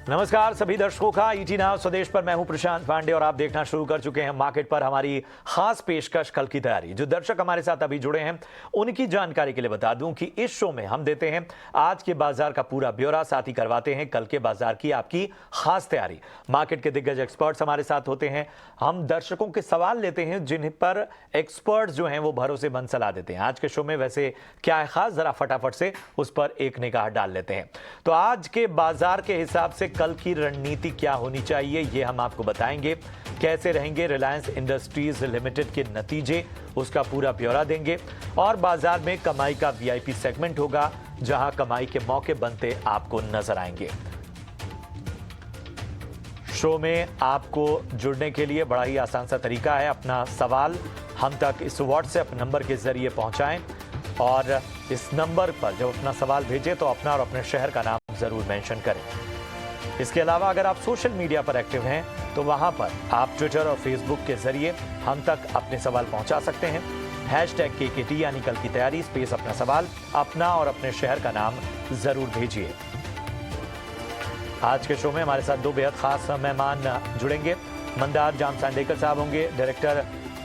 नमस्कार सभी दर्शकों का ईटी नाउ स्वदेश पर मैं हूं प्रशांत पांडे और आप देखना शुरू कर चुके हैं मार्केट पर हमारी खास पेशकश कल की तैयारी। जो दर्शक हमारे साथ अभी जुड़े हैं उनकी जानकारी के लिए बता दूं कि इस शो में हम देते हैं आज के बाजार का पूरा ब्यौरा, साथ ही करवाते हैं कल के बाजार की आपकी खास तैयारी। मार्केट के दिग्गज एक्सपर्ट्स हमारे साथ होते हैं, हम दर्शकों के सवाल लेते हैं जिन पर एक्सपर्ट्स जो हैं वो भरोसेमंद सलाह देते हैं। आज के शो में वैसे क्या है खास, जरा फटाफट से उस पर एक निगाह डाल लेते हैं। तो आज के बाजार के हिसाब से कल की रणनीति क्या होनी चाहिए ये हम आपको बताएंगे। कैसे रहेंगे रिलायंस इंडस्ट्रीज लिमिटेड के नतीजे, उसका पूरा ब्यौरा देंगे। और बाजार में कमाई का वीआईपी सेगमेंट होगा जहां कमाई के मौके बनते आपको नजर आएंगे। शो में आपको जुड़ने के लिए बड़ा ही आसान सा तरीका है, अपना सवाल हम तक इस व्हाट्सएप नंबर के जरिए पहुंचाएं और इस नंबर पर जब अपना सवाल भेजें तो अपना और अपने शहर का नाम जरूर मेंशन करें। इसके अलावा अगर आप सोशल मीडिया पर एक्टिव हैं तो वहां पर आप ट्विटर और फेसबुक के जरिए हम तक अपने सवाल पहुंचा सकते हैं। #KKT यानी कल की तैयारी स्पेस अपना सवाल, अपना और अपने शहर का नाम जरूर भेजिए। आज के शो में हमारे साथ दो बेहद खास मेहमान जुड़ेंगे। मंदार जाम सांडेकर साहब होंगे डायरेक्टर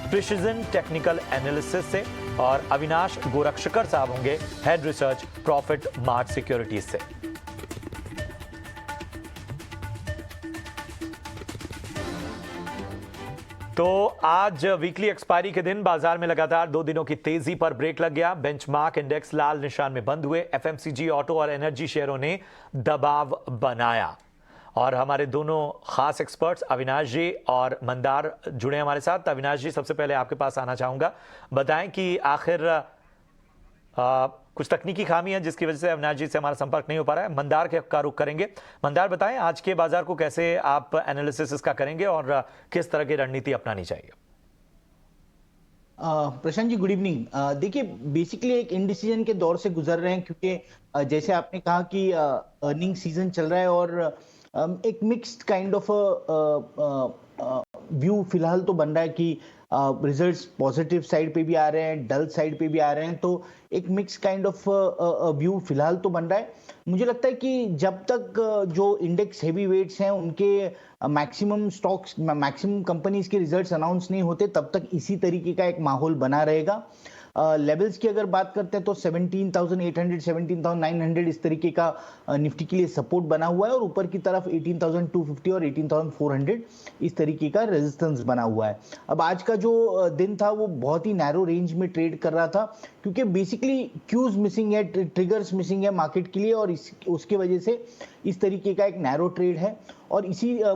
प्रिसिजन टेक्निकल एनालिसिस से, और अविनाश गोरक्षकर साहब होंगे head research profit mart securities से। तो आज वीकली एक्सपायरी के दिन बाजार में लगातार 2 दिनों की तेजी पर ब्रेक लग गया। बेंचमार्क इंडेक्स लाल निशान में बंद हुए। एफएमसीजी, ऑटो और एनर्जी शेयरों ने दबाव बनाया। और हमारे दोनों खास एक्सपर्ट्स अविनाश जी और मंदार जुड़े हमारे साथ। अविनाश जी, सबसे पहले आपके पास आना चाहूंगा, बताएं कि आखिर कुछ तकनीकी खामी है जिसकी वजह से अविनाश जी से हमारा संपर्क नहीं हो पा रहा है। मंदार का रुख करेंगे। मंदार, बताएं आज के बाजार को कैसे आप एनालिसिस इसका करेंगे और किस तरह की रणनीति अपनानी चाहिए। Prashant ji, good evening. देखिए, बेसिकली एक इनडिसीजन के दौर से गुजर रहे हैं क्योंकि जैसे आपने कहा कि अर्निंग सीजन चल रहा है और एक मिक्स्ड काइंड ऑफ व्यू फिलहाल तो बन रहा है कि रिजल्ट्स पॉजिटिव साइड पे भी आ रहे हैं, डल साइड पे भी आ रहे हैं, तो एक मिक्स काइंड ऑफ व्यू फिलहाल तो बन रहा है। मुझे लगता है कि जब तक जो इंडेक्स हेवी वेट्स हैं उनके मैक्सिमम स्टॉक्स, मैक्सिमम कंपनीज के रिजल्ट्स अनाउंस नहीं होते, तब तक इसी तरीके का एक माहौल बना रहेगा। लेवल्स की अगर बात करते हैं तो 17,800, 17,900 इस तरीके का निफ्टी के लिए सपोर्ट बना हुआ है और ऊपर की तरफ 18,250 और 18,400 इस तरीके का रेजिस्टेंस बना हुआ है। अब आज का जो दिन था वो बहुत ही नैरो रेंज में ट्रेड कर रहा था क्योंकि बेसिकली क्यूज मिसिंग है, ट्रिगर्स मिसिंग है मार्केट के लिए और उसके वजह से इस तरीके का एक नैरो ट्रेड है। और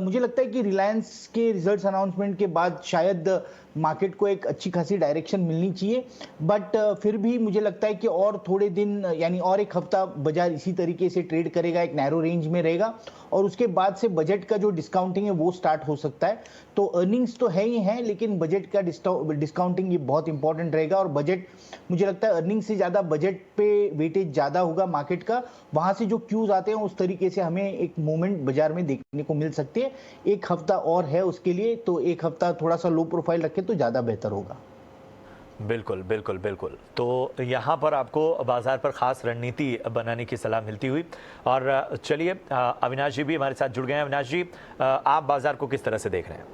मुझे लगता है कि रिलायंस के रिजल्ट्स अनाउंसमेंट के बाद शायद मार्केट को एक अच्छी खासी डायरेक्शन मिलनी चाहिए, बट फिर भी मुझे लगता है कि और थोड़े दिन यानी और एक हफ्ता बाजार इसी तरीके से ट्रेड करेगा, एक नैरो रेंज में रहेगा और उसके बाद से बजट का जो डिस्काउंटिंग है वो स्टार्ट हो सकता है। तो अर्निंग्स तो है ही है, लेकिन बजट का डिस्काउंटिंग ये बहुत इंपॉर्टेंट रहेगा और बजट, मुझे लगता है अर्निंग से ज्यादा बजट पे वेटेज ज्यादा होगा मार्केट का। वहां से जो क्यूज आते हैं उस तरीके से हमें एक मूवमेंट बाजार में देखने को मिल सकती है। एक हफ्ता और है उसके लिए, तो एक हफ्ता थोड़ा सा लो प्रोफाइल रखे तो ज्यादा बेहतर होगा। बिल्कुल बिल्कुल बिल्कुल। तो यहाँ पर आपको बाजार पर खास रणनीति बनाने की सलाह मिलती हुई। और चलिए अविनाश जी भी हमारे साथ जुड़ गए हैं। अविनाश जी, आप बाजार को किस तरह से देख रहे हैं?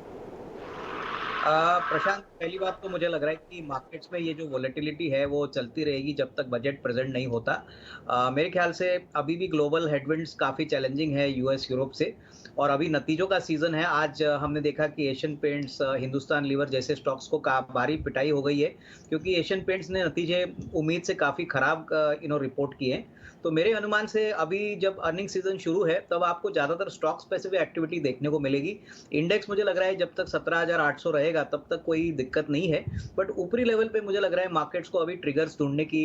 प्रशांत, पहली बात तो मुझे लग रहा है कि मार्केट्स में ये जो वोलेटिलिटी है वो चलती रहेगी जब तक बजट प्रेजेंट नहीं होता। मेरे ख्याल से अभी भी ग्लोबल हेडविंड्स काफ़ी चैलेंजिंग है यूएस यूरोप से, और अभी नतीजों का सीजन है। आज हमने देखा कि एशियन पेंट्स, हिंदुस्तान लीवर जैसे स्टॉक्स को भारी पिटाई हो गई है क्योंकि एशियन पेंट्स ने नतीजे उम्मीद से काफ़ी खराब रिपोर्ट किए हैं। तो मेरे अनुमान से अभी जब अर्निंग सीजन शुरू है तब आपको ज़्यादातर स्टॉक स्पेसिफिक एक्टिविटी देखने को मिलेगी। इंडेक्स मुझे लग रहा है जब तक 17,800 रहेगा तब तक कोई दिक्कत नहीं है, बट ऊपरी लेवल पे मुझे लग रहा है मार्केट्स को अभी ट्रिगर्स ढूंढने की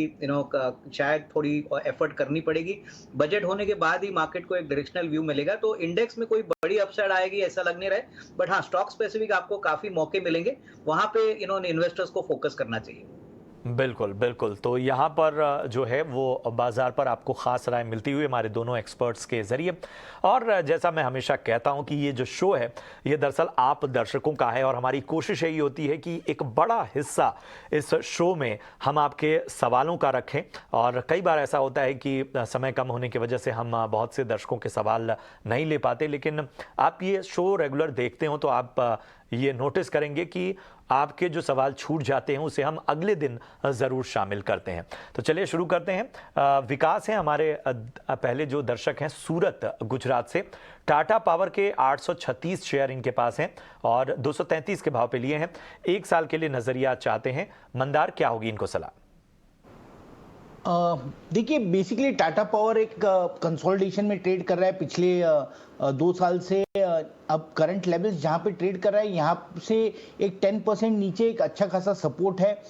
शायद थोड़ी एफर्ट करनी पड़ेगी। बजट होने के बाद ही मार्केट को एक डायरेक्शनल व्यू मिलेगा, तो इंडेक्स में कोई बड़ी अपसाइड आएगी ऐसा लग नहीं रहा है, बट हाँ, स्टॉक स्पेसिफिक आपको काफ़ी मौके मिलेंगे, वहाँ पे इन्वेस्टर्स को फोकस करना चाहिए। बिल्कुल, बिल्कुल। तो यहाँ पर जो है वो बाज़ार पर आपको ख़ास राय मिलती हुई हमारे दोनों एक्सपर्ट्स के ज़रिए। और जैसा मैं हमेशा कहता हूँ कि ये जो शो है, ये दरअसल आप दर्शकों का है और हमारी कोशिश यही होती है कि एक बड़ा हिस्सा इस शो में हम आपके सवालों का रखें। और कई बार ऐसा होता है कि समय कम होने की वजह से हम बहुत से दर्शकों के सवाल नहीं ले पाते, लेकिन आप ये शो रेगुलर देखते हो तो आप ये नोटिस करेंगे कि आपके जो सवाल छूट जाते हैं उसे हम अगले दिन ज़रूर शामिल करते हैं। तो चलिए शुरू करते हैं। विकास हैं हमारे पहले जो दर्शक हैं सूरत गुजरात से। टाटा पावर के 836 शेयर इनके पास हैं और 233 के भाव पे लिए हैं। 1 साल के लिए नज़रिया चाहते हैं। मंदार, क्या होगी इनको सलाह? देखिए बेसिकली टाटा पावर एक कंसोलिडेशन में ट्रेड कर रहा है पिछले 2 साल से। अब करंट लेवल्स जहां पे ट्रेड कर रहा है यहाँ से एक 10% नीचे एक अच्छा खासा सपोर्ट है।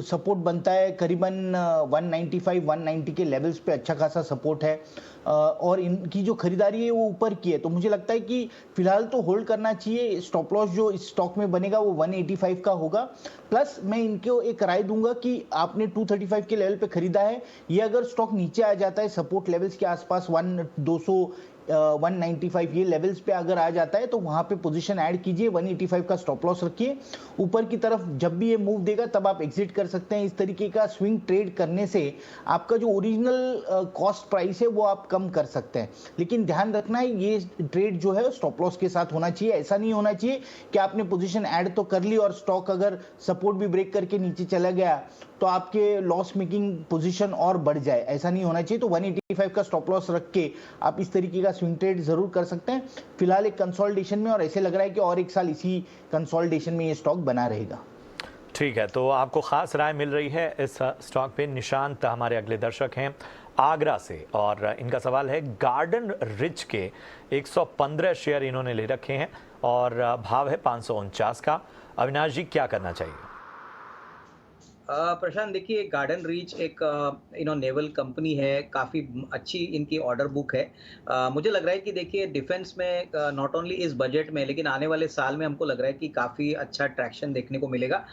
सपोर्ट बनता है करीबन 195-190 के लेवल्स पे अच्छा खासा सपोर्ट है। और इनकी जो खरीदारी है वो ऊपर की है, तो मुझे लगता है कि फिलहाल तो होल्ड करना चाहिए। स्टॉप लॉस जो इस स्टॉक में बनेगा वो 185 का होगा। प्लस मैं इनको एक राय दूंगा कि आपने 235 के लेवल पे खरीदा है, ये अगर स्टॉक नीचे आ जाता है सपोर्ट लेवल्स के आसपास 195 ये लेवल्स पे अगर आ जाता है तो वहां पे पोजीशन ऐड कीजिए। 185 का स्टॉप लॉस रखिए। ऊपर की तरफ जब भी ये मूव देगा तब आप एग्जिट कर सकते हैं। इस तरीके का स्विंग ट्रेड करने से आपका जो ओरिजिनल कॉस्ट प्राइस है वो आप कम कर सकते हैं। लेकिन ध्यान रखना है ये ट्रेड जो है स्टॉप लॉस के साथ होना चाहिए। ऐसा नहीं होना चाहिए कि आपने पोजीशन ऐड तो कर ली और स्टॉक अगर सपोर्ट भी ब्रेक करके नीचे चला गया तो आपके लॉस मेकिंग पोजीशन और बढ़ जाए, ऐसा नहीं होना चाहिए। तो 185 का स्टॉप लॉस रख के आप इस तरीके का स्विंग ट्रेड जरूर कर सकते हैं फिलहाल एक कंसोलिडेशन में, और ऐसे लग रहा है कि और 1 साल इसी कंसोलिडेशन में ये स्टॉक बना रहेगा। ठीक है, तो आपको खास राय मिल रही है इस स्टॉक पे। निशांत हमारे अगले दर्शक हैं आगरा से और इनका सवाल है गार्डन रिच के 115 शेयर इन्होंने ले रखे हैं और भाव है 549 का। अविनाश जी, क्या करना चाहिए? प्रशांत, देखिए गार्डन रीच एक नेवल कंपनी है, काफ़ी अच्छी इनकी ऑर्डर बुक है। मुझे लग रहा है कि देखिए डिफेंस में नॉट ओनली इस बजट में लेकिन आने वाले साल में हमको लग रहा है कि काफ़ी अच्छा ट्रैक्शन देखने को मिलेगा।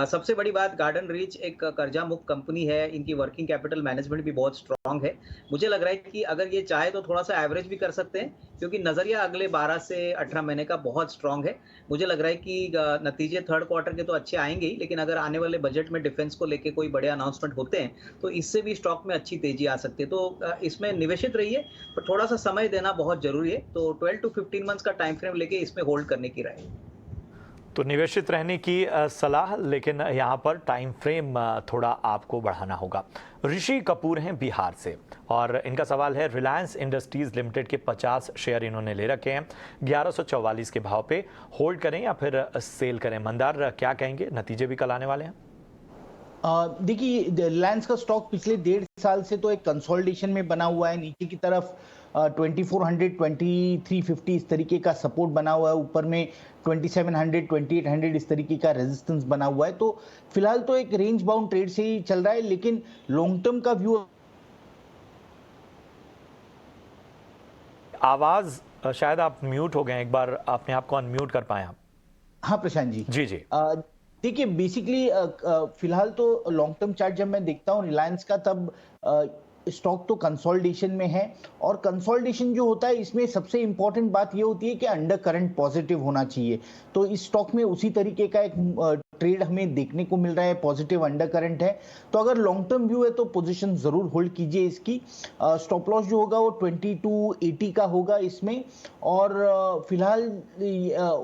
सबसे बड़ी बात, गार्डन रीच एक कर्जा मुक्त कंपनी है, इनकी वर्किंग कैपिटल मैनेजमेंट भी बहुत स्ट्रांग है। मुझे लग रहा है कि अगर ये चाहे तो थोड़ा सा एवरेज भी कर सकते हैं क्योंकि नज़रिया अगले 12 से 18 महीने का बहुत स्ट्रांग है। मुझे लग रहा है कि नतीजे थर्ड क्वार्टर के तो अच्छे आएंगे ही, लेकिन अगर आने वाले बजट में डिफेंस को लेके कोई बड़े अनाउंसमेंट होते हैं तो इससे भी स्टॉक में अच्छी तेजी आ सकती है। तो इसमें निवेशित रहिए, पर थोड़ा सा समय देना बहुत जरूरी है। तो 12 टू 15 मंथ्स का टाइम फ्रेम लेके इसमें होल्ड करने की राय है। तो निवेशित रहने की सलाह, लेकिन यहाँ पर टाइम फ्रेम थोड़ा आपको बढ़ाना होगा। ऋषि कपूर हैं बिहार से और इनका सवाल है रिलायंस इंडस्ट्रीज लिमिटेड के 50 शेयर इन्होंने ले रखे हैं 1144 के भाव पे। होल्ड करें या फिर सेल करें? मंदार, क्या कहेंगे? नतीजे भी कल आने वाले हैं। देखिए रिलायंस का स्टॉक पिछले 1.5 साल से तो एक कंसोलिडेशन में बना हुआ है। नीचे की तरफ 2400 2350 इस तरीके का सपोर्ट बना हुआ है, ऊपर में 2700 2800 इस तरीके का रेजिस्टेंस बना हुआ है। तो फिलहाल तो एक रेंज बाउंड ट्रेड से ही चल रहा है, लेकिन लॉन्ग टर्म का व्यू। आवाज शायद आप म्यूट हो गए, एक बार अपने आप को अनम्यूट कर पाए आप? हाँ प्रशांत जी। जी जी। देखिए बेसिकली फिलहाल तो लॉन्ग टर्म चार्ट जब मैं देखता हूँ रिलायंस का, तब स्टॉक तो कंसोलिडेशन में है। और कंसोलिडेशन जो होता है इसमें सबसे इंपॉर्टेंट बात ये होती है कि अंडर करंट पॉजिटिव होना चाहिए। तो इस स्टॉक में उसी तरीके का एक ट्रेड हमें देखने को मिल रहा है, पॉजिटिव अंडर करंट है। तो अगर लॉन्ग टर्म व्यू है तो पोजीशन जरूर होल्ड कीजिए इसकी। स्टॉप लॉस जो होगा वो 2280 का होगा इसमें। और फिलहाल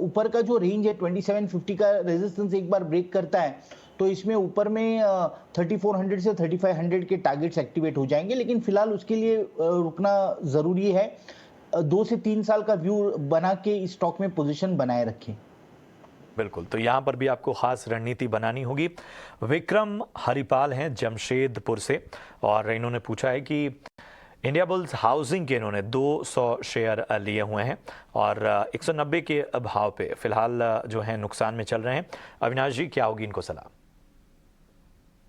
ऊपर का जो रेंज है 2750 का रेजिस्टेंस एक बार ब्रेक करता है तो इसमें ऊपर में 3400 से 3500 के टारगेट्स एक्टिवेट हो जाएंगे, लेकिन फिलहाल उसके लिए रुकना जरूरी है। 2 से 3 साल का व्यू बना के इस स्टॉक में पोजीशन बनाए रखें। बिल्कुल, तो यहाँ पर भी आपको खास रणनीति बनानी होगी। विक्रम हरिपाल हैं जमशेदपुर से और इन्होंने पूछा है कि इंडिया बुल्स हाउसिंग के इन्होंने 200 शेयर लिए हुए हैं और 190 के भाव पे फिलहाल जो है नुकसान में चल रहे हैं। अविनाश जी, क्या होगी इनको सलाह?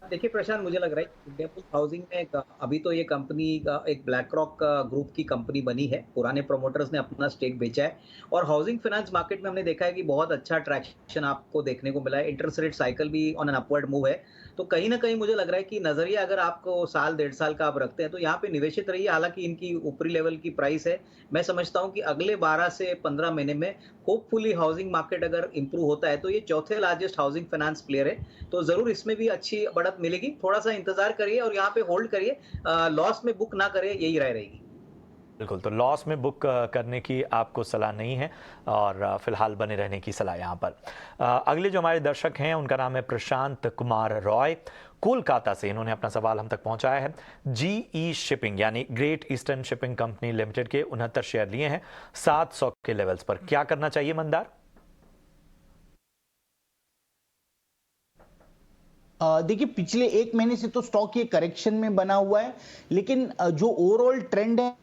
देखिए प्रशांत, मुझे लग रहा है कि इंडिया बुल्स हाउसिंग में अभी तो ये कंपनी एक ब्लैक रॉक ग्रुप की कंपनी बनी है। पुराने प्रमोटर्स ने अपना स्टेक बेचा है और हाउसिंग फाइनेंस मार्केट में हमने देखा है कि बहुत अच्छा ट्रैक्शन आपको देखने को मिला है। इंटरेस्ट रेट साइकिल भी ऑन एन अपवर्ड मूव है। तो कहीं ना कहीं मुझे लग रहा है कि नजरिया अगर आपको साल 1.5 साल का आप रखते हैं तो यहाँ पे निवेशित रहिए। हालांकि इनकी ऊपरी लेवल की प्राइस है। मैं समझता हूँ कि अगले 12 से 15 महीने में होपफुली हाउसिंग मार्केट अगर इंप्रूव होता है तो ये चौथे लार्जेस्ट हाउसिंग फाइनेंस प्लेयर है। तो ज़रूर इसमें भी अच्छी बढ़त मिलेगी। थोड़ा-सा इंतज़ार करिए और यहाँ पे होल्ड करिए। लॉस में बुक ना करें, यही राय रहेगी। बिल्कुल, तो लॉस में बुक करने की आपको सलाह नहीं है और फिलहाल बने रहने की सलाह यहाँ पर। अगले जो हमारे दर्शक हैं उनका नाम है प्रशांत कुमार रॉय, कोलकाता से। इन्होंने अपना सवाल हम तक पहुंचाया है। जीई शिपिंग यानी great eastern shipping company limited के 69 शेयर लिए हैं 700 के लेवल्स पर, क्या करना चाहिए मंदार? देखिए पिछले 1 महीने से तो स्टॉक ये करेक्शन में बना हुआ है, लेकिन जो ओवरऑल ट्रेंड है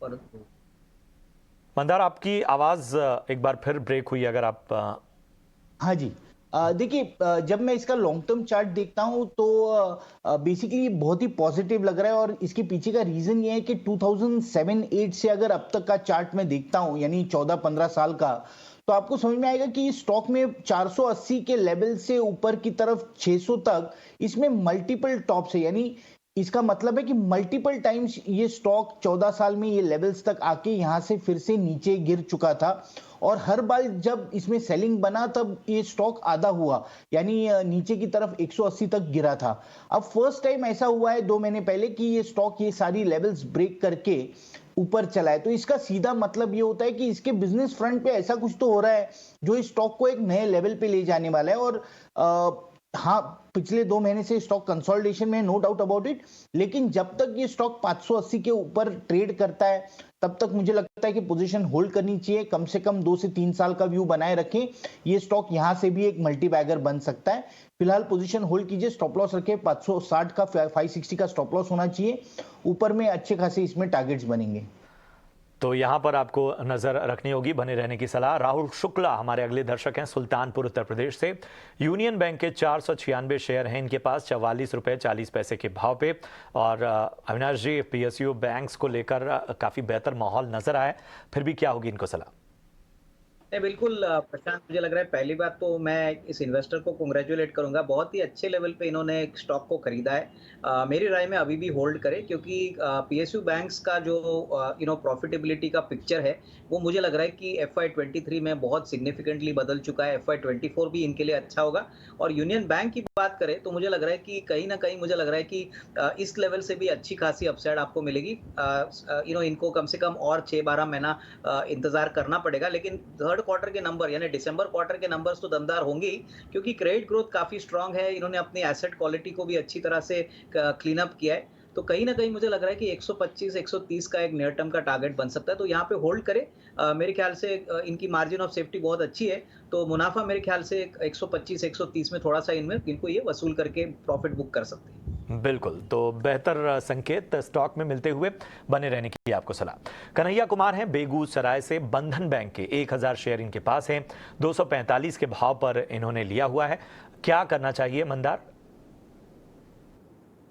और मंदार, आपकी आवाज एक बार फिर ब्रेक हुई, अगर आप हाँ जी। देखिए जब मैं इसका लॉन्ग टर्म चार्ट देखता हूं तो बेसिकली बहुत ही पॉजिटिव लग रहा है और इसके पीछे का रीजन ये है कि 2007-8 से अगर अब तक का चार्ट मैं देखता हूं, यानी 14-15 साल का, तो आपको समझ में आएगा कि इस स्टॉक में 480 के लेवल से ऊपर की तरफ 600 तक इसमें मल्टीपल टॉप्स है। यानी इसका मतलब है कि मल्टीपल टाइम्स ये स्टॉक 14 साल में ये लेवल्स तक आके यहां से फिर से नीचे गिर चुका था और हर बार जब इसमें सेलिंग बना तब ये स्टॉक आधा हुआ, यानी नीचे की तरफ 180 तक गिरा था। अब फर्स्ट टाइम ऐसा हुआ है 2 महीने पहले कि ये स्टॉक ये सारी लेवल्स ब्रेक करके ऊपर चला है। तो इसका सीधा मतलब ये होता है कि इसके बिजनेस फ्रंट पे ऐसा कुछ तो हो रहा है जो इस स्टॉक को एक नए लेवल पे ले जाने वाला है। और हाँ, पिछले 2 महीने से स्टॉक कंसोलिडेशन में, नो डाउट अबाउट इट, लेकिन जब तक ये स्टॉक 580 के ऊपर ट्रेड करता है तब तक मुझे लगता है कि पोजीशन होल्ड करनी चाहिए। कम से कम 2 से 3 साल का व्यू बनाए रखें। ये स्टॉक यहां से भी एक मल्टी बैगर बन सकता है। फिलहाल पोजीशन होल्ड कीजिए, स्टॉप लॉस रखें 560 का, 560 का स्टॉप लॉस होना चाहिए। ऊपर में अच्छे खासे इसमें टारगेट्स बनेंगे। तो यहाँ पर आपको नजर रखनी होगी, बने रहने की सलाह। राहुल शुक्ला हमारे अगले दर्शक हैं सुल्तानपुर उत्तर प्रदेश से। यूनियन बैंक के 496 शेयर हैं इनके पास 44 रुपए 40 पैसे के भाव पे। और अविनाश जी, पीएसयू बैंक्स को लेकर काफी बेहतर माहौल नजर आया, फिर भी क्या होगी इनको सलाह? नहीं, बिल्कुल प्रशांत, मुझे लग रहा है पहली बात तो मैं इस इन्वेस्टर को कांग्रेचुलेट करूंगा। बहुत ही अच्छे लेवल पे इन्होंने एक स्टॉक को खरीदा है। मेरी राय में अभी भी होल्ड करें, क्योंकि पीएसयू बैंक्स का जो प्रॉफिटेबिलिटी का पिक्चर है वो मुझे लग रहा है कि FY23 में बहुत सिग्निफिकेंटली बदल चुका है। FY24 भी इनके लिए अच्छा होगा। और यूनियन बैंक की बात करें तो मुझे लग रहा है कि कहीं ना कहीं मुझे लग रहा है कि इस लेवल से भी अच्छी खासी अपसाइड आपको मिलेगी। इनको कम से कम और 6-12 महीना इंतजार करना पड़ेगा, लेकिन थर्ड क्वार्टर के नंबर यानी दिसंबर क्वार्टर के नंबर्स तो दमदार होंगे ही, क्योंकि क्रेडिट ग्रोथ काफी स्ट्रांग है। इन्होंने अपनी एसेट क्वालिटी को भी अच्छी तरह से क्लीन अप किया है। तो कहीं ना कहीं मुझे लग रहा है कि 125-130 का एक नियर टर्म का टारगेट बन सकता है। तो यहाँ पे होल्ड करें। मेरे ख्याल से इनकी मार्जिन ऑफ सेफ्टी बहुत अच्छी है। तो मुनाफा मेरे ख्याल से 125-130 में थोड़ा सा इनमें इनको ये वसूल करके प्रॉफिट बुक कर सकते हैं। बिल्कुल, तो बेहतर संकेत स्टॉक में मिलते हुए बने रहने की आपको सलाह। कन्हैया कुमार हैं बेगूसराय से। बंधन बैंक के 1000 शेयर इनके पास हैं, 245 के भाव पर इन्होंने लिया हुआ है, क्या करना चाहिए मंदार?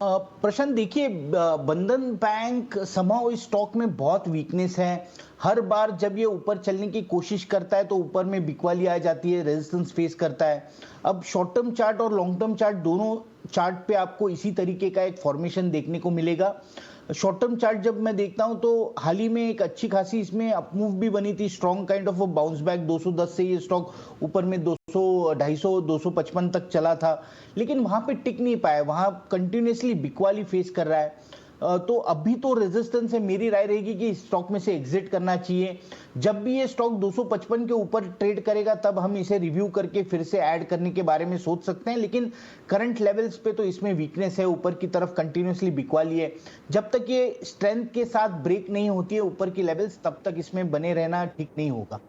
प्रशांत, देखिए बंधन बैंक समहाउ इस स्टॉक में बहुत वीकनेस है। हर बार जब ये ऊपर चलने की कोशिश करता है तो ऊपर में बिकवाली आ जाती है, रेजिस्टेंस फेस करता है। अब शॉर्ट टर्म चार्ट और लॉन्ग टर्म चार्ट दोनों चार्ट पे आपको इसी तरीके का एक फॉर्मेशन देखने को मिलेगा। शॉर्ट टर्म चार्ट जब मैं देखता हूं तो हाल ही में एक अच्छी खासी इसमें अपमूव भी बनी थी, strong kind of bounce back. 210 से ये स्टॉक ऊपर में 200, 250, 255 तक चला था, लेकिन वहां पे टिक नहीं पाया, वहां कंटिन्यूसली बिकवाली फेस कर रहा है। तो अभी तो रेजिस्टेंस है। मेरी राय रहेगी कि इस स्टॉक में से एग्जिट करना चाहिए। जब भी ये स्टॉक 255 के ऊपर ट्रेड करेगा तब हम इसे रिव्यू करके फिर से ऐड करने के बारे में सोच सकते हैं, लेकिन करंट लेवल्स पे तो इसमें वीकनेस है, ऊपर की तरफ कंटिन्यूसली बिकवाली है। जब तक ये स्ट्रेंथ के साथ ब्रेक नहीं होती है ऊपर की लेवल्स, तब तक इसमें बने रहना ठीक नहीं होगा।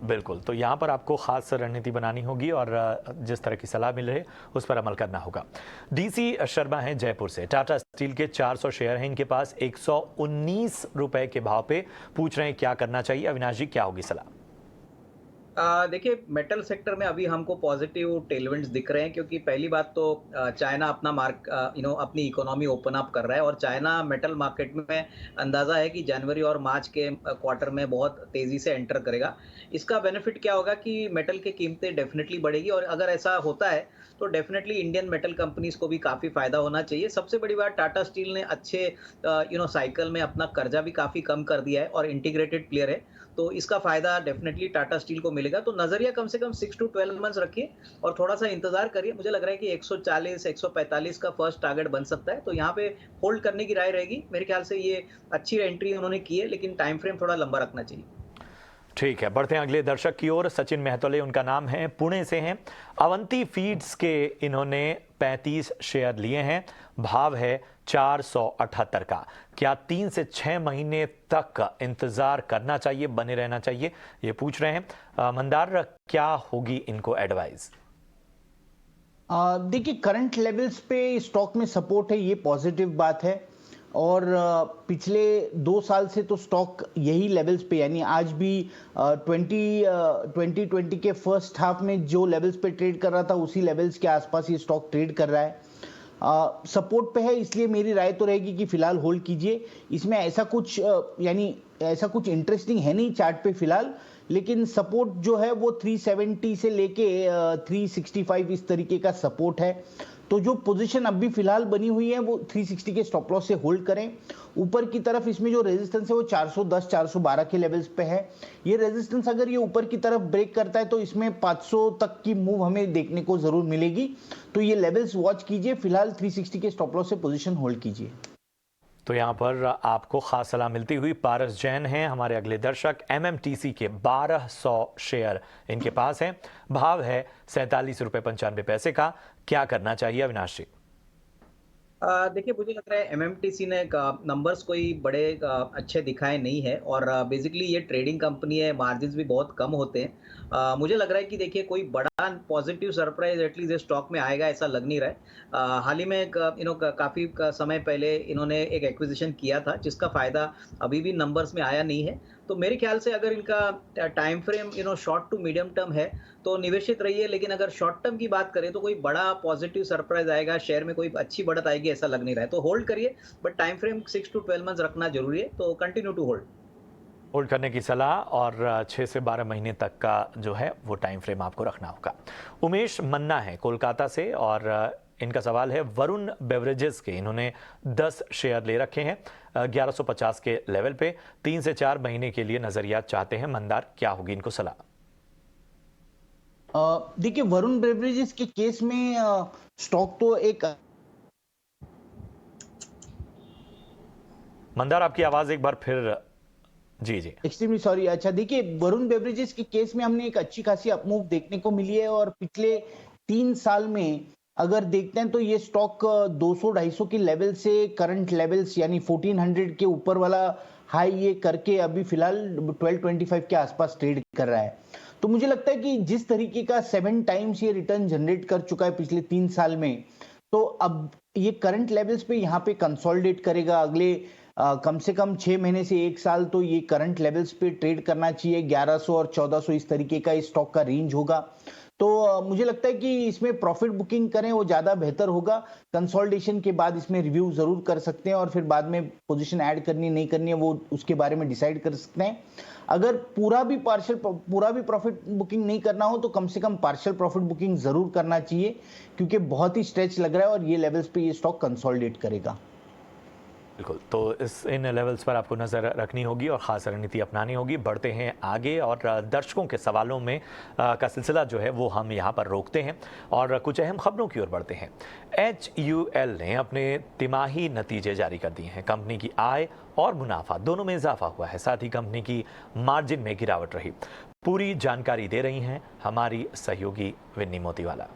बिल्कुल, तो यहाँ पर आपको खास रणनीति बनानी होगी और जिस तरह की सलाह मिल रही है उस पर अमल करना होगा। डीसी शर्मा हैं जयपुर से। टाटा स्टील के 400 शेयर हैं इनके पास, 119 रुपए के भाव पे पूछ रहे हैं क्या करना चाहिए। अविनाश जी, क्या होगी सलाह? देखिए मेटल सेक्टर में अभी हमको पॉजिटिव टेलविंड्स दिख रहे हैं क्योंकि पहली बात तो चाइना अपना अपनी इकोनॉमी ओपन अप कर रहा है और चाइना मेटल मार्केट में अंदाजा है कि जनवरी और मार्च के क्वार्टर में बहुत तेजी से एंटर करेगा। इसका बेनिफिट क्या होगा कि मेटल की कीमतें डेफिनेटली बढ़ेगी और अगर ऐसा होता है तो डेफिनेटली इंडियन मेटल कंपनीज को भी काफ़ी फायदा होना चाहिए। सबसे बड़ी बात टाटा स्टील ने अच्छे साइकिल में अपना कर्जा भी काफ़ी कम कर दिया है और इंटीग्रेटेड प्लेयर है, तो इसका फ़ायदा डेफ़िनेटली टाटा स्टील को मिलेगा। तो नज़रिया कम से कम 6 टू 12 मंथ्स रखिए और थोड़ा-सा इंतज़ार करिए। मुझे लग रहा है कि 140, 145 का फर्स्ट टारगेट बन सकता है, तो यहाँ पे होल्ड करने की राय रहेगी। मेरे ख़्याल से ये अच्छी एंट्री उन्होंने की है, लेकिन टाइम फ्रेम थोड़ा लंबा रखना चाहिए। ठीक है, बढ़ते हैं अगले दर्शक की ओर। सचिन मेहतोले उनका नाम है, पुणे से हैं। अवंती फीड्स के इन्होंने 35 शेयर लिए हैं, भाव है 478 का। क्या 3 से 6 महीने तक इंतजार करना चाहिए, बने रहना चाहिए, ये पूछ रहे हैं मंदार। क्या होगी इनको एडवाइस? देखिए करंट लेवल्स पे स्टॉक में सपोर्ट है, ये पॉजिटिव बात है। और पिछले 2 साल से तो स्टॉक यही लेवल्स पे, यानी आज भी 2020 के फर्स्ट हाफ में जो लेवल्स पे ट्रेड कर रहा था उसी लेवल्स के आसपास ये स्टॉक ट्रेड कर रहा है। सपोर्ट पे है, इसलिए मेरी राय तो रहेगी कि फिलहाल होल्ड कीजिए। इसमें ऐसा कुछ ऐसा कुछ इंटरेस्टिंग है नहीं चार्ट पे फिलहाल, लेकिन सपोर्ट जो है वो 370 से लेके 365 इस तरीके का सपोर्ट है। तो जो पोजीशन अब भी फिलहाल बनी हुई है वो 360 के स्टॉप लॉस से होल्ड करें। ऊपर की तरफ इसमें जो रेजिस्टेंस है वो 410 412 के लेवल्स पे है। ये रेजिस्टेंस अगर ये ऊपर की तरफ ब्रेक करता है तो इसमें 500 तक की मूव हमें देखने को जरूर मिलेगी। तो ये लेवल्स वॉच कीजिए, फिलहाल 360 के स्टॉप लॉस से पोजीशन होल्ड कीजिए। तो यहाँ पर आपको खास सलाह मिलती हुई। पारस जैन हैं हमारे अगले दर्शक। एमएमटीसी के 1200 शेयर इनके पास हैं, भाव है 47 रुपये 95 पैसे का। क्या करना चाहिए अविनाश जी? देखिए मुझे लग रहा है एमएमटीसी ने नंबर्स कोई बड़े अच्छे दिखाए नहीं है और बेसिकली ये ट्रेडिंग कंपनी है, मार्जिन्स भी बहुत कम होते हैं। मुझे लग रहा है कि देखिए कोई बड़ा पॉजिटिव सरप्राइज एटलीस्ट स्टॉक में आएगा ऐसा लग नहीं रहा है। हाल ही में काफ़ी समय पहले इन्होंने एक एक्विजिशन किया था जिसका फ़ायदा अभी भी नंबर्स में आया नहीं है। तो मेरे ख्याल से अगर इनका time frame short to medium term है तो निवेशित रहिए, लेकिन अगर शॉर्ट टर्म की बात करें तो कोई बड़ा पॉजिटिव सरप्राइज आएगा, शेयर में कोई अच्छी बढ़त आएगी ऐसा लग नहीं रहा है। तो होल्ड करिए, but time frame 6 to 12 months रखना जरूरी है, तो कंटिन्यू टू होल्ड। होल्ड करने की सलाह और 6 से 12 महीने तक का जो है वो टाइम फ्रेम आपको रखना होगा। उमेश मन्ना है कोलकाता से और इनका सवाल है वरुण बेवरेजेस के। इन्होंने 10 शेयर ले रखे हैं 1150 के लेवल पे। 3 से 4 महीने के लिए नजरिया चाहते हैं मंदार, क्या होगी इनको सलाह? देखिए वरुण बेवरेजेस के केस में स्टॉक तो एक मंदार आपकी आवाज एक बार फिर। जी जी, एक्सट्रीमली सॉरी। अच्छा देखिए वरुण बेवरेजेस के केस में हमने एक अच्छी खासी अपमूव देखने को मिली है और पिछले 3 साल में अगर देखते हैं तो ये स्टॉक 200-250 के लेवल से करंट लेवल्स यानी 1400 के ऊपर वाला हाई ये करके अभी फिलहाल 1225 के आसपास ट्रेड कर रहा है। तो मुझे लगता है कि जिस तरीके का 7 टाइम्स ये रिटर्न जनरेट कर चुका है पिछले 3 साल में, तो अब ये करंट लेवल्स पे यहाँ पे कंसोलिडेट करेगा। अगले कम से कम 6 महीने से 1 साल तो ये करंट लेवल्स पे ट्रेड करना चाहिए। 1100 और 1400 इस तरीके का इस स्टॉक का रेंज होगा। तो मुझे लगता है कि इसमें प्रॉफिट बुकिंग करें वो ज्यादा बेहतर होगा। कंसोलिडेशन के बाद इसमें रिव्यू जरूर कर सकते हैं और फिर बाद में पोजीशन ऐड करनी नहीं करनी है वो उसके बारे में डिसाइड कर सकते हैं। अगर पूरा भी प्रॉफिट बुकिंग नहीं करना हो तो कम से कम पार्शियल प्रॉफिट बुकिंग जरूर करना चाहिए, क्योंकि बहुत ही स्ट्रेच लग रहा है और ये लेवल्स पे ये स्टॉक कंसोलिडेट करेगा। बिल्कुल। तो इन लेवल्स पर आपको नज़र रखनी होगी और ख़ास रणनीति अपनानी होगी। बढ़ते हैं आगे और दर्शकों के सवालों में का सिलसिला जो है वो हम यहाँ पर रोकते हैं और कुछ अहम खबरों की ओर बढ़ते हैं। HUL ने अपने तिमाही नतीजे जारी कर दिए हैं। कंपनी की आय और मुनाफा दोनों में इजाफा हुआ है, साथ ही कंपनी की मार्जिन में गिरावट रही। पूरी जानकारी दे रही हैं हमारी सहयोगी विन्नी मोतीवाला।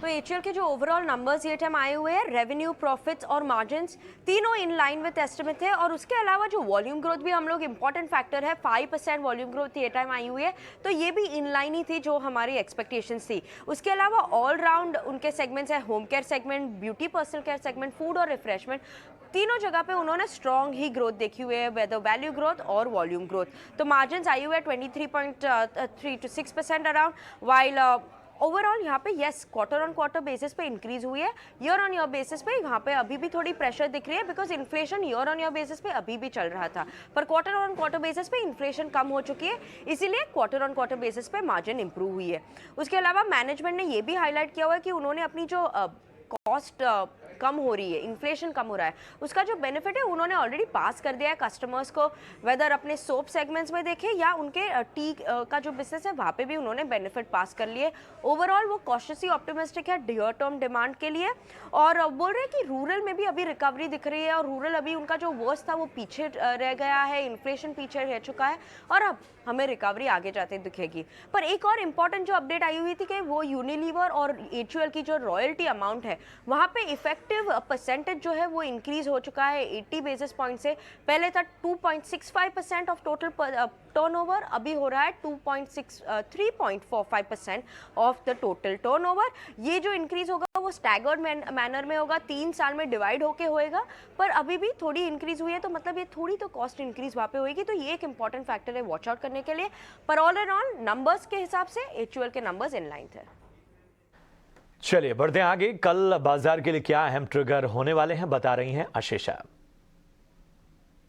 तो एचयूएल के जो ओवरऑल नंबर्स ये टाइम आए हुए हैं, रेवेन्यू, प्रॉफिट्स और मार्जिन्स तीनों इन लाइन विद एस्टिमेट है। और उसके अलावा जो वॉल्यूम ग्रोथ भी हम लोग इंपॉर्टेंट फैक्टर है, 5% वॉल्यूम ग्रोथ ये टाइम आई हुई है, तो ये भी इन लाइन ही थी जो हमारी एक्सपेक्टेशंस थी। उसके अलावा ऑल राउंड उनके सेगमेंट्स है, home care segment, beauty personal care segment, food और रिफ्रेशमेंट, तीनों जगह पे उन्होंने स्ट्रॉन्ग ही ग्रोथ देखी हुई है, वेदर वैल्यू ग्रोथ और वॉल्यूम ग्रोथ। तो मार्जिन्स आई हुए 23.3 to 6% अराउंड, वाइल ओवरऑल यहाँ पे yes quarter on quarter basis पे इंक्रीज हुई है, ईयर ऑन ईयर बेसिस पे यहाँ पे अभी भी थोड़ी प्रेशर दिख रही है, because inflation year on year basis पे अभी भी चल रहा था, पर क्वार्टर ऑन क्वार्टर बेसिस पे इन्फ्लेशन कम हो चुकी है, इसीलिए क्वार्टर ऑन क्वार्टर बेसिस पे मार्जिन इंप्रूव हुई है। उसके अलावा मैनेजमेंट ने ये भी हाईलाइट किया हुआ है कि उन्होंने अपनी जो कॉस्ट कम हो रही है, इन्फ्लेशन कम हो रहा है, उसका जो बेनिफिट है उन्होंने ऑलरेडी पास कर दिया है कस्टमर्स को, वेदर अपने सोप सेगमेंट्स में देखें या उनके टी का जो बिजनेस है वहाँ पे भी उन्होंने बेनिफिट पास कर लिए। ओवरऑल वो कॉशियसली ऑप्टिमिस्टिक है डियर टर्म डिमांड के लिए, और बोल रहे हैं कि रूरल में भी अभी रिकवरी दिख रही है, और रूरल अभी उनका जो वर्स्ट था वो पीछे रह गया है, इन्फ्लेशन पीछे रह चुका है, और अब हमें रिकवरी आगे जाते दिखेगी। पर एक और इम्पॉर्टेंट जो अपडेट आई हुई थी कि वो यूनिलीवर और एचयूएल की जो रॉयल्टी अमाउंट है वहाँ पे इफेक्टिव परसेंटेज जो है वो इंक्रीज हो चुका है 80 बेसिस पॉइंट से। पहले था 2.65% ऑफ टोटल टर्नओवर, अभी हो रहा है 3.45% ऑफ द टोटल टर्नओवर। ये जो इंक्रीज होगा वो स्टैगर्ड मैनर में होगा, 3 साल में डिवाइड होके होएगा, पर अभी भी थोड़ी इंक्रीज हुई है, तो मतलब ये थोड़ी तो कॉस्ट इंक्रीज वहाँ पे होगी, तो ये एक इंपॉर्टेंट फैक्टर है वॉच आउट करने के लिए। पर ऑल एंड ऑल नंबर्स के हिसाब से एचयूएल के नंबर्स इन लाइन थे। चलिए बढ़ते हैं आगे। कल बाजार के लिए क्या अहम ट्रिगर होने वाले हैं, बता रही हैं आशीषा।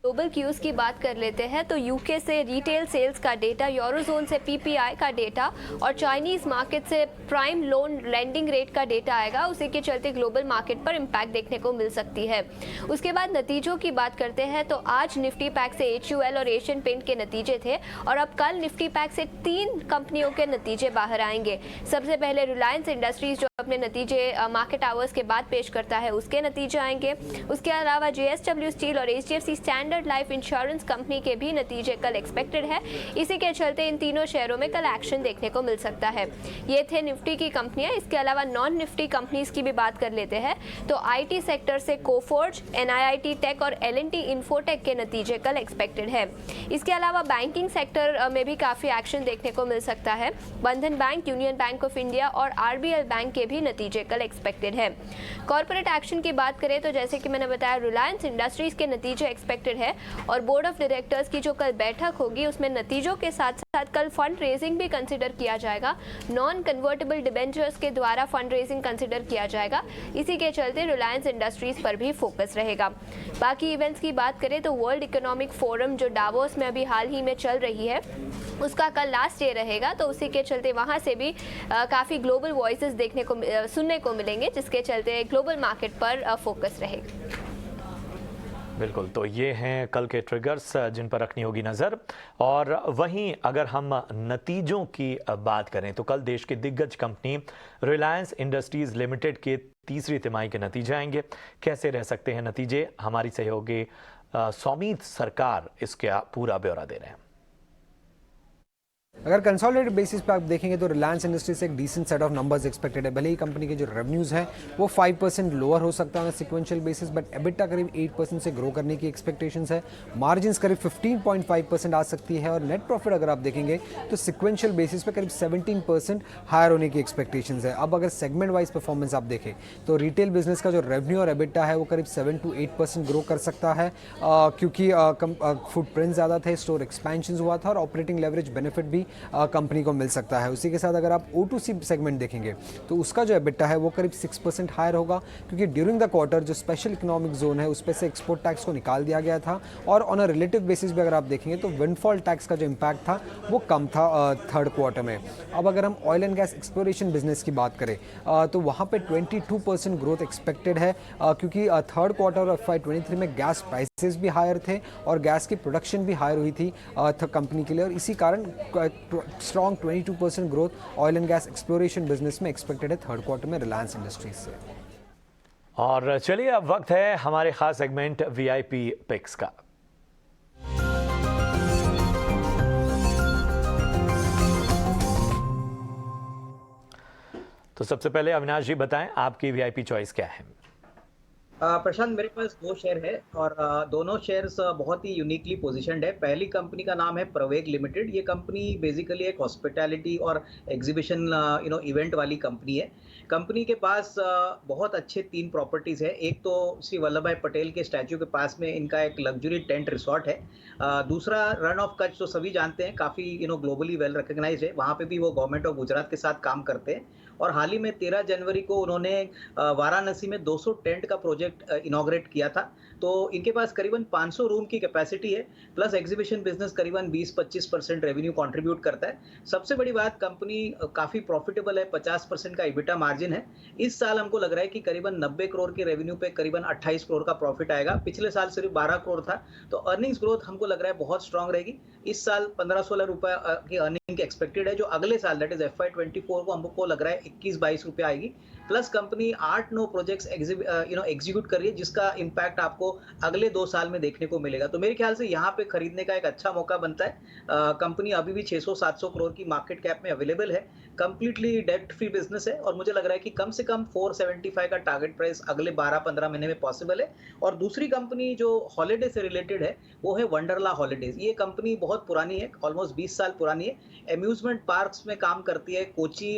ग्लोबल क्यूज की बात कर लेते हैं तो यूके से रिटेल सेल्स का डेटा, यूरोजोन से पीपीआई का डेटा और चाइनीज मार्केट से प्राइम लोन लेंडिंग रेट का डेटा आएगा। उसी के चलते ग्लोबल मार्केट पर इम्पैक्ट देखने को मिल सकती है। उसके बाद नतीजों की बात करते हैं तो आज निफ्टी पैक से एचयूएल और एशियन पेंट के नतीजे थे, और अब कल निफ्टी पैक से 3 कंपनियों के नतीजे बाहर आएंगे। सबसे पहले रिलायंस इंडस्ट्रीज जो अपने नतीजे मार्केट आवर्स के बाद पेश करता है, उसके नतीजे आएंगे। उसके अलावा जेएसडब्ल्यू स्टील और HDFC standard life insurance company के भी नतीजे कल एक्सपेक्टेड है। इसी के चलते इन तीनों शेयरों में कल एक्शन देखने को मिल सकता है। ये थे निफ्टी की कंपनियां। इसके अलावा नॉन निफ्टी कंपनीज की भी बात कर लेते हैं तो आईटी सेक्टर से कोफोर्ज, एनआईआईटी टेक और एलएनटी इन्फोटेक के नतीजे कल एक्सपेक्टेड है। इसके अलावा बैंकिंग सेक्टर में भी काफी एक्शन देखने को मिल सकता है। बंधन bank, union bank of India और आरबीएल बैंक के भी नतीजे कल एक्सपेक्टेड है। कॉर्पोरेट एक्शन की बात करें तो जैसे कि मैंने बताया, रिलायंस इंडस्ट्रीज के नतीजे एक्सपेक्टेड है, और बोर्ड ऑफ डायरेक्टर्स की जो कल बैठक होगी उसमें नतीजों के साथ साथ कल फंड रेजिंग भी कंसिडर किया जाएगा। नॉन कन्वर्टेबल डिबेंचर्स के द्वारा फंड रेजिंग कंसिडर किया जाएगा। इसी के चलते रिलायंस इंडस्ट्रीज पर भी फोकस रहेगा। बाकी इवेंट्स की बात करें तो वर्ल्ड इकोनॉमिक फोरम जो डावोस में अभी हाल ही में चल रही है, उसका कल लास्ट डे रहेगा, तो उसी के चलते वहां से भी काफ़ी ग्लोबल वॉइसेस देखने को सुनने को मिलेंगे, जिसके चलते ग्लोबल मार्केट पर फोकस रहेगा। बिल्कुल, तो ये हैं कल के ट्रिगर्स जिन पर रखनी होगी नज़र। और वहीं अगर हम नतीजों की बात करें तो कल देश की दिग्गज कंपनी रिलायंस इंडस्ट्रीज लिमिटेड के तीसरी तिमाही के नतीजे आएंगे। कैसे रह सकते हैं नतीजे, हमारी सहयोगी सौमीत सरकार इसका पूरा ब्यौरा दे रहे हैं। अगर कंसोलिडेटेड बेसिस पे आप देखेंगे तो रिलायंस इंडस्ट्री से एक decent set of numbers expected है। भले ही कंपनी के जो रेवेन्यूज़ हैं वो 5% लोअर हो सकता है सिक्वेंशियल बेसिस, बट एबिटा करीब 8% से ग्रो करने की एक्सपेक्टेशंस है। मार्जिन्स करीब 15.5% आ सकती है, और नेट प्रॉफिट अगर आप देखेंगे तो सिक्वेंशियल बेसिस पे करीब 17% हायर होने की एक्सपेक्टेशंस है। अब अगर सेगमेंट वाइज परफॉर्मेंस आप देखें तो रिटेल बिजनेस का जो रेवेन्यू और एबिटा है वो करीब 7 to 8% ग्रो कर सकता है, क्योंकि फुटप्रिंट ज़्यादा थे, स्टोर एक्सपेंशन हुआ था, और ऑपरेटिंग लेवरेज बेनिफिट भी कंपनी को मिल सकता है। उसी के साथ अगर आप O2C सेगमेंट देखेंगे तो उसका जो एबिटा है वो करीब 6% हायर होगा, क्योंकि ड्यूरिंग द क्वार्टर जो स्पेशल इकोनॉमिक जोन है उस पे से एक्सपोर्ट टैक्स को निकाल दिया गया था, और ऑन अ रिलेटिव बेसिस भी अगर आप देखेंगे तो विंडफॉल टैक्स का जो इम्पैक्ट था वो कम था थर्ड क्वार्टर में। अब अगर हम oil and gas exploration business की बात करें तो वहाँ पे 22% ग्रोथ एक्सपेक्टेड है, क्योंकि थर्ड क्वार्टर ऑफ FY23 में गैस प्राइसेस भी हायर थे और गैस की प्रोडक्शन भी हायर हुई थी कंपनी के लिए, और इसी कारण strong 22% growth oil and gas exploration business में एक्सपेक्टेड है थर्ड क्वार्टर में रिलायंस इंडस्ट्रीज से। और चलिए अब वक्त है हमारे खास सेगमेंट वीआईपी पिक्स का। तो सबसे पहले अविनाश जी बताएं, आपकी वीआईपी चॉइस क्या है? प्रशांत, मेरे पास 2 शेयर है और दोनों शेयर्स बहुत ही यूनिकली पोजीशनड है। पहली कंपनी का नाम है प्रवेग लिमिटेड। ये कंपनी बेसिकली एक हॉस्पिटैलिटी और एग्जीबिशन इवेंट वाली कंपनी है। कंपनी के पास बहुत अच्छे 3 प्रॉपर्टीज है। एक तो श्री वल्लभ भाई पटेल के स्टैच्यू के पास में इनका एक लग्जरी टेंट रिसॉर्ट है। दूसरा रण ऑफ कच्छ, तो सभी जानते हैं, काफ़ी ग्लोबली वेल रिकग्नाइज्ड है। वहाँ पे भी वो गवर्नमेंट ऑफ गुजरात के साथ काम करते हैं। और हाल ही में 13 जनवरी को उन्होंने वाराणसी में 200 टेंट का प्रोजेक्ट इनॉग्रेट किया था। तो इनके पास करीबन 500 रूम की कैपेसिटी है, प्लस एग्जीबिशन बिजनेस करीबन 20-25% रेवेन्यू कंट्रीब्यूट करता है। सबसे बड़ी बात, कंपनी काफ़ी प्रॉफिटेबल है, 50% का इबिटा मार्जिन है। इस साल हमको लग रहा है कि करीबन 90 करोड़ के रेवेन्यू पे करीबन 28 करोड़ का प्रॉफिट आएगा। पिछले साल सिर्फ 12 करोड़ था, तो अर्निंग्स ग्रोथ हमको लग रहा है बहुत स्ट्रांग रहेगी। इस साल 15-16 रुपए की अर्निंग एक्सपेक्टेड है, जो अगले साल दैट इज FY24 को हमको लग रहा है 21-22 रुपए आएगी। प्लस कंपनी 8-9 प्रोजेक्ट्स एग्जीक्यूट कर रही है, जिसका इम्पैक्ट आपको अगले 2 साल में देखने को मिलेगा। तो मेरे ख्याल से यहाँ पे खरीदने का एक अच्छा मौका बनता है। कंपनी अभी भी 600-700 करोड़ की मार्केट कैप में अवेलेबल है, कंप्लीटली डेट फ्री बिजनेस है, और मुझे लग रहा है कि कम से कम 475 का टारगेट प्राइस अगले 12-15 महीने में पॉसिबल है। और दूसरी कंपनी जो हॉलीडे से रिलेटेड है वो है वंडरला हॉलीडेज। ये कंपनी बहुत पुरानी है, ऑलमोस्ट 20 साल पुरानी है। एम्यूजमेंट पार्क्स में काम करती है, कोची,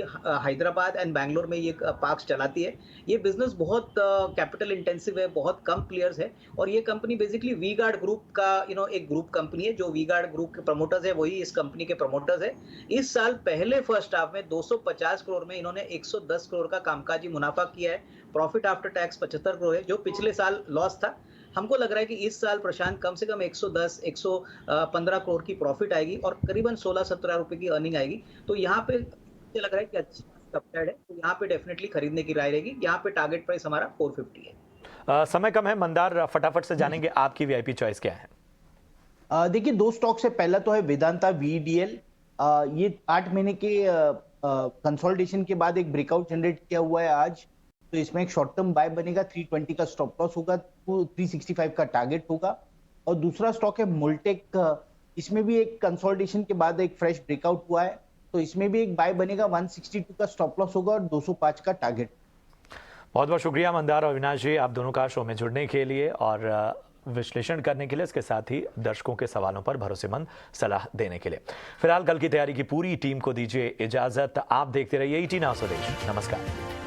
हैदराबाद एंड बैंगलोर में ये पार्क्स चलाती है। ये बिजनेस बहुत कैपिटल इंटेंसिव है, बहुत कम प्लेयर्स है, और ये company basically V guard group का एक ग्रुप कंपनी है। जो वी गार्ड ग्रुप के प्रमोटर्स है वही इस कंपनी के प्रमोटर्स है। इस साल पहले फर्स्ट हाफ में 250 करोड़ में इन्होंने 110 करोड़ का कामकाजी मुनाफा किया है। प्रॉफिट आफ्टर टैक्स 75 करोड़ है, जो पिछले साल लॉस था। हमको लग रहा है कि इस साल प्रशांत कम से कम 110-115 करोड़ की प्रॉफिट आएगी और करीबन 16-17 रुपए की अर्निंग आएगी। तो यहाँ पे मुझे लग रहा है कि अच्छी अपसाइड है, तो यहाँ पे डेफिनेटली खरीदने की राय रहेगी। यहाँ पे टारगेट प्राइस हमारा 450 है। समय कम है, मंदार फटाफट से जानेंगे आपकी वीआईपी चॉइस क्या है? देखिए, 2 स्टॉक से पहला तो है वेदांता VEDL। ये 8 महीने के कंसोलिडेशन के बाद एक ब्रेकआउट जनरेट किया हुआ है आज। तो इसमें एक शॉर्ट टर्म बाय बनेगा, 320 का स्टॉप लॉस होगा, 365 का टारगेट होगा। और दूसरा स्टॉक है मुल्टेक। इसमें भी एक कंसोलिडेशन के बाद एक फ्रेश ब्रेकआउट हुआ है, तो इसमें भी एक बाय बनेगा, 162 का स्टॉप लॉस होगा और 205 का टारगेट। बहुत बहुत शुक्रिया मंदार और अविनाश जी, आप दोनों का शो में जुड़ने के लिए और विश्लेषण करने के लिए, इसके साथ ही दर्शकों के सवालों पर भरोसेमंद सलाह देने के लिए। फिलहाल कल की तैयारी की पूरी टीम को दीजिए इजाजत। आप देखते रहिए ET Now स्वदेश। नमस्कार।